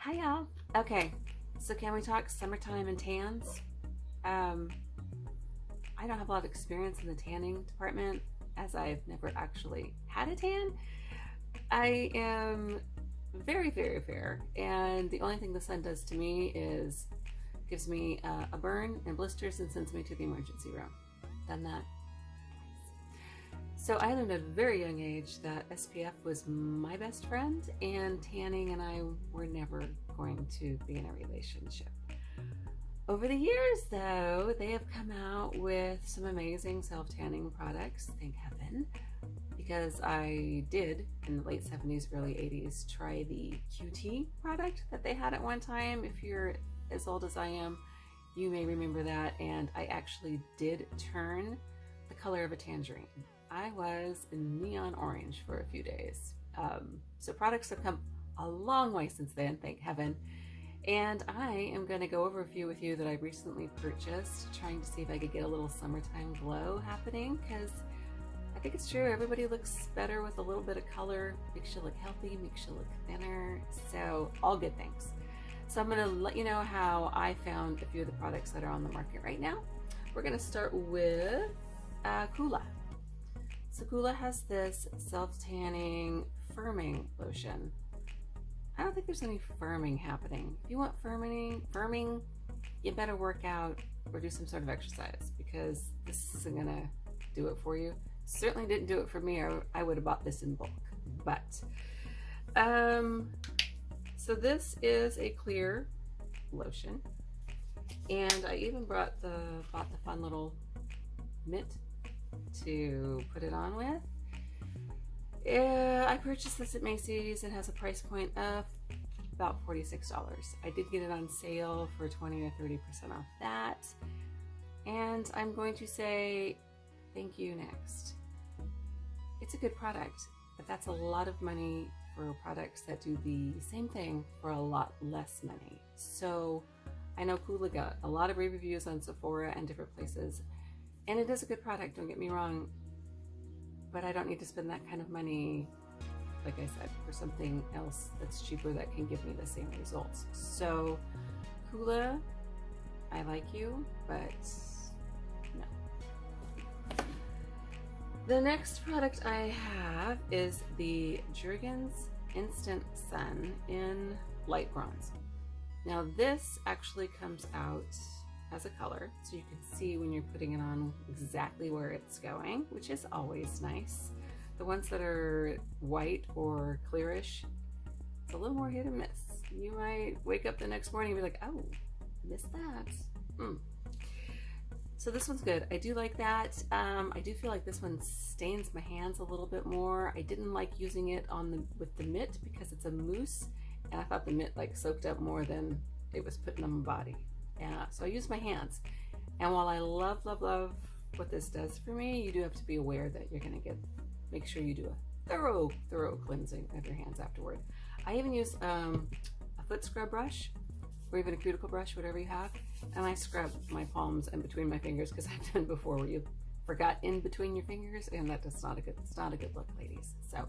Hi y'all. Okay, so can we talk summertime and tans? I don't have a lot of experience in the tanning department as I've never actually had a tan. I am very, very fair, and the only thing the sun does to me is gives me a burn and blisters and sends me to the emergency room. Done that twice. So I learned at a very young age that SPF was my best friend, and tanning and I were never going to be in a relationship. Over the years, though, they have come out with some amazing self-tanning products, thank heaven, because I did, in the late 70s, early 80s, try the QT product that they had at one time. If you're as old as I am, you may remember that, and I actually did turn the color of a tangerine. I was in neon orange for a few days. So products have come a long way since then, thank heaven. And I am going to go over a few with you that I recently purchased, trying to see if I could get a little summertime glow happening, because I think it's true, everybody looks better with a little bit of color, makes you look healthy, makes you look thinner, so all good things. So I'm going to let you know how I found a few of the products that are on the market right now. We're going to start with Coola. So Coola has this self-tanning firming lotion. I don't think there's any firming happening. If you want firming, you better work out or do some sort of exercise, because this isn't gonna do it for you. Certainly didn't do it for me, or I would have bought this in bulk. But, so this is a clear lotion, and I even bought the fun little mitt to put it on with. I purchased this at Macy's. It has a price point of about $46. I did get it on sale for 20 or 30% off that. And I'm going to say thank you next. It's a good product, but that's a lot of money for products that do the same thing for a lot less money. So I know Coola got a lot of reviews on Sephora and different places, and it is a good product, don't get me wrong, but I don't need to spend that kind of money, like I said, for something else that's cheaper that can give me the same results. So Coola, I like you, but no. The next product I have is the Jergens Instant Sun in light bronze. Now this actually comes out as a color, so you can see when you're putting it on exactly where it's going, which is always nice. The ones that are white or clearish, it's a little more hit or miss. You might wake up the next morning and be like, oh, missed that. So this one's good. I do like that. I do feel like this one stains my hands a little bit more. I didn't like using it with the mitt because it's a mousse, and I thought the mitt like soaked up more than it was putting on my body. So I use my hands, and while I love what this does for me, you do have to be aware that you're gonna make sure you do a thorough cleansing of your hands afterward. I even use a foot scrub brush, or even a cuticle brush, whatever you have, and I scrub my palms and between my fingers, because I've done before where you forgot in between your fingers, and it's not a good look, ladies. So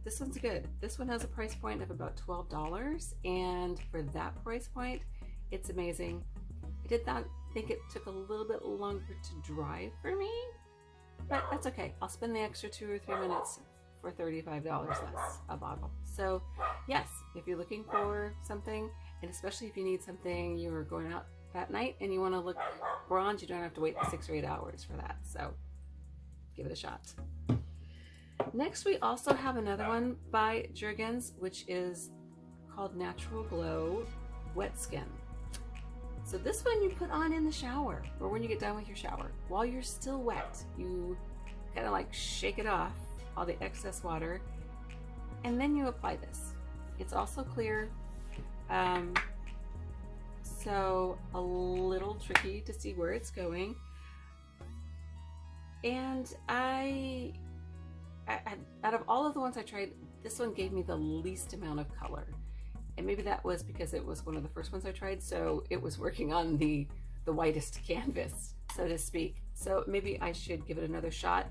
this one's good. This one has a price point of about $12, and for that price point, it's amazing. I did not think it took a little bit longer to dry for me, but that's okay. I'll spend the extra 2 or 3 minutes for $35 less a bottle. So yes, if you're looking for something, and especially if you need something, you're going out that night and you want to look bronze, you don't have to wait 6 or 8 hours for that. So give it a shot. Next, we also have another one by Jergens, which is called Natural Glow Wet Skin. So this one you put on in the shower, or when you get done with your shower. While you're still wet, you kind of like shake it off, all the excess water, and then you apply this. It's also clear, so a little tricky to see where it's going. And out of all of the ones I tried, this one gave me the least amount of color. And maybe that was because it was one of the first ones I tried, so it was working on the whitest canvas, so to speak. So maybe I should give it another shot,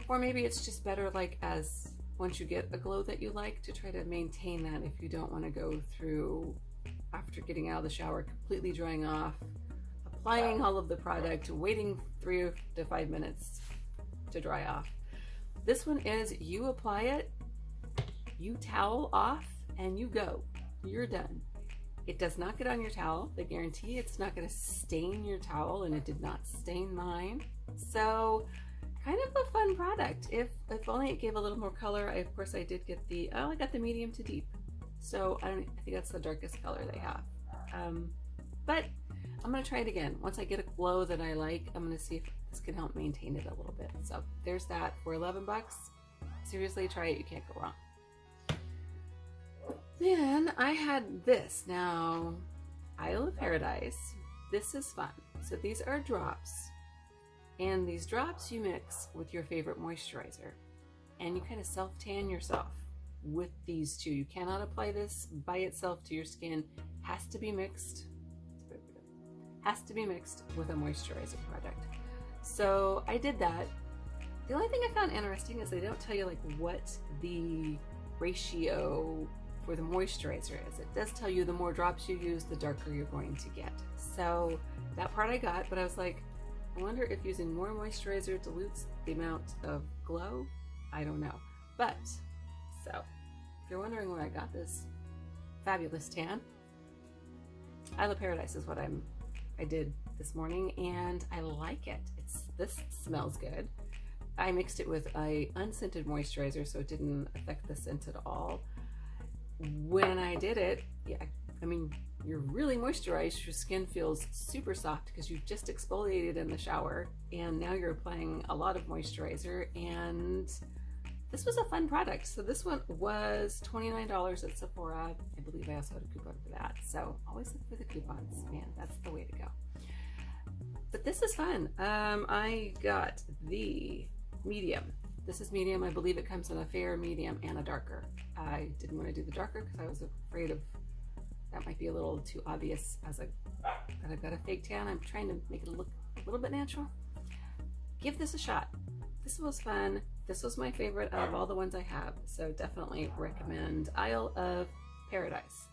or maybe it's just better like as once you get a glow that you like, to try to maintain that if you don't want to go through, after getting out of the shower, completely drying off, applying all of the product, waiting 3 to 5 minutes to dry off. This one is, you apply it, you towel off, and you go. You're done. It does not get on your towel. They guarantee it's not going to stain your towel, and it did not stain mine. So kind of a fun product. If only it gave a little more color. Of course I did get I got the medium to deep. So I think that's the darkest color they have. But I'm going to try it again. Once I get a glow that I like, I'm going to see if this can help maintain it a little bit. So there's that for 11 bucks. Seriously, try it. You can't go wrong. Then I had this. Now, Isle of Paradise. This is fun. So these are drops. And these drops you mix with your favorite moisturizer. And you kind of self-tan yourself with these two. You cannot apply this by itself to your skin. Has to be mixed. Has to be mixed with a moisturizer product. So I did that. The only thing I found interesting is they don't tell you like what the ratio for the moisturizer is. It does tell you the more drops you use, the darker you're going to get. So that part I got, but I was like, I wonder if using more moisturizer dilutes the amount of glow. I don't know. But, so, if you're wondering where I got this fabulous tan, Isle of Paradise is what I did this morning, and I like it. This smells good. I mixed it with a unscented moisturizer, so it didn't affect the scent at all. When I did it, yeah, I mean, you're really moisturized. Your skin feels super soft because you've just exfoliated in the shower, and now you're applying a lot of moisturizer, and this was a fun product. So this one was $29 at Sephora. I believe I also had a coupon for that. So always look for the coupons, man. That's the way to go. But this is fun. I got the medium. This is medium. I believe it comes in a fair, medium, and a darker. I didn't want to do the darker because I was afraid of that might be a little too obvious as that I've got a fake tan. I'm trying to make it look a little bit natural. Give this a shot. This was fun. This was my favorite out of all the ones I have. So definitely recommend Isle of Paradise.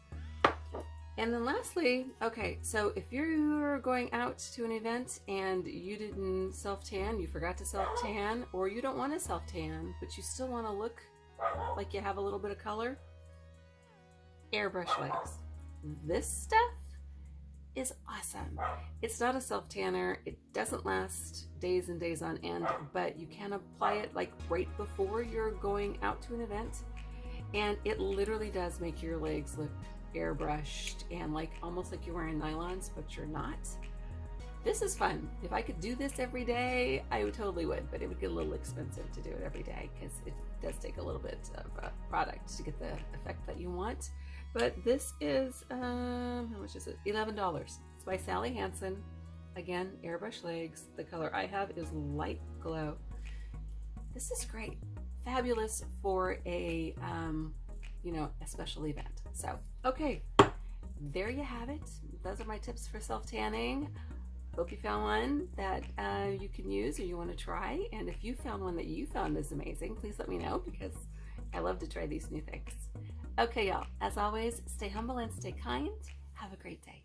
And then lastly, okay, so if you're going out to an event and you didn't self-tan, you forgot to self-tan, or you don't want to self-tan, but you still want to look like you have a little bit of color, Airbrush Legs. This stuff is awesome. It's not a self-tanner. It doesn't last days and days on end, but you can apply it like right before you're going out to an event, and it literally does make your legs look airbrushed and like almost like you're wearing nylons, but you're not. This is fun. If I could do this every day, I totally would, but it would get a little expensive to do it every day because it does take a little bit of product to get the effect that you want. But this is, how much is it? $11. It's by Sally Hansen. Again, Airbrush Legs. The color I have is Light Glow. This is great. Fabulous for a, a special event. So, okay, there you have it. Those are my tips for self-tanning. Hope you found one that you can use or you want to try. And if you found one that you found is amazing, please let me know because I love to try these new things. Okay, y'all, as always, stay humble and stay kind. Have a great day.